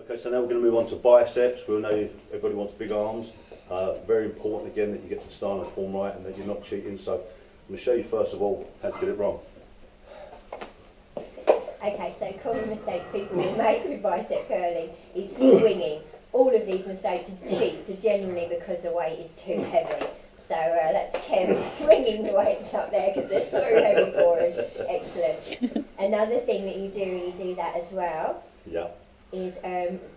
Okay, so now we're going to move on to biceps. We'll know everybody wants big arms. Very important again that you get the style and form right and that you're not cheating. So I'm going to show you first of all how to get it wrong. Okay, so common mistakes people will make with bicep curling is swinging. All of these mistakes and cheats are generally because the weight is too heavy. So that's Kev swinging the weights up there because they're so heavy for him. Excellent. Another thing that you do that as well, yeah, is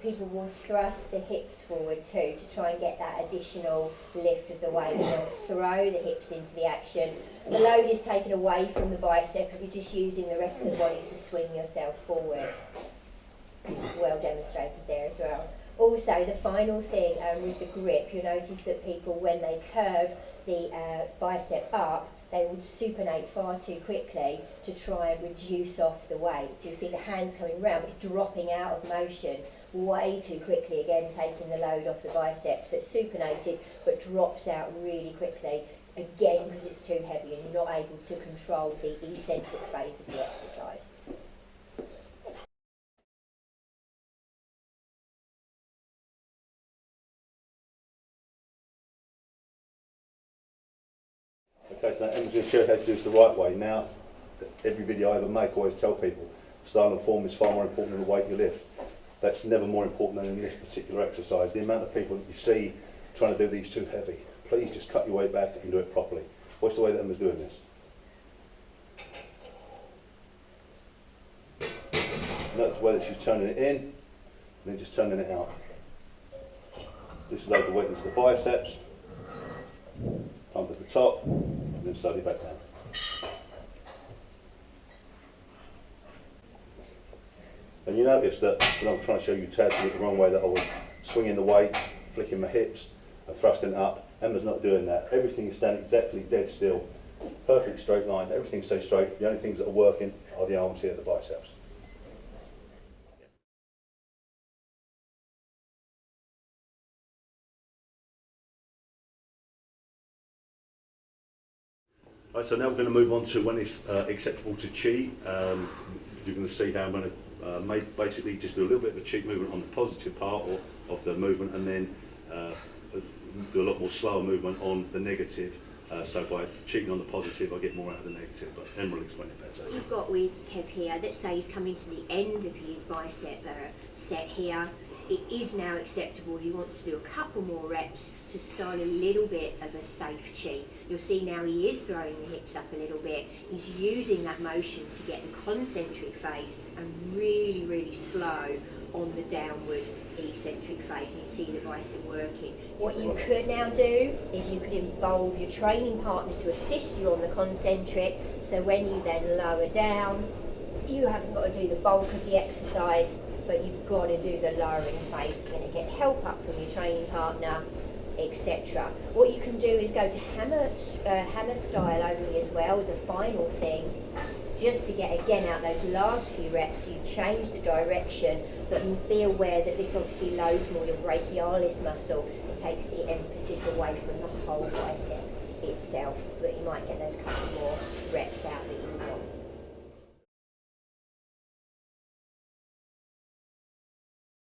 people will thrust the hips forward too to try and get that additional lift of the weight. And they'll throw the hips into the action. The load is taken away from the bicep, but you're just using the rest of the body to swing yourself forward. Well demonstrated there as well. Also, the final thing with the grip, you'll notice that people, when they curve the bicep up, they will supinate far too quickly to try and reduce off the weight. So you see the hands coming round, but it's dropping out of motion way too quickly, again taking the load off the bicep. So it's supinated, but drops out really quickly, again because it's too heavy and you're not able to control the eccentric phase of the exercise. Okay, so Emma's going to show you how to do this the right way. Now, every video I ever make, I always tell people, style and form is far more important than the weight you lift. That's never more important than in this particular exercise. The amount of people that you see trying to do these too heavy, please just cut your way back and do it properly. Watch the way that Emma's doing this. Notice the way that she's turning it in, and then just turning it out. Just load the weight into the biceps, pump at the top, and then slowly back down. And you notice that when I'm trying to show you Tad to do it the wrong way, that I was swinging the weight, flicking my hips, and thrusting up. Emma's not doing that. Everything is done exactly dead still. Perfect straight line, everything stays straight. The only things that are working are the arms here, the biceps. Right, so now we're going to move on to when it's acceptable to cheat. You're going to see how I'm going to basically just do a little bit of a cheat movement on the positive part of the movement, and then do a lot more slower movement on the negative. So by cheating on the positive, I get more out of the negative, but Emma will explain it better. You've got with Kev here, let's say he's coming to the end of his bicep set here. It is now acceptable. He wants to do a couple more reps to start a little bit of a safe cheat. You'll see now he is throwing the hips up a little bit. He's using that motion to get the concentric phase and really, really slow on the downward eccentric phase. And you see the bicep working. What you could now do is you could involve your training partner to assist you on the concentric. So when you then lower down, you haven't got to do the bulk of the exercise, but you've got to do the lowering phase. You're going to get help up from your training partner, etc. What you can do is go to hammer style only as well as a final thing, just to get again out those last few reps. So you change the direction, but be aware that this obviously loads more your brachialis muscle. It takes the emphasis away from the whole bicep itself, but you might get those couple more reps out that you want.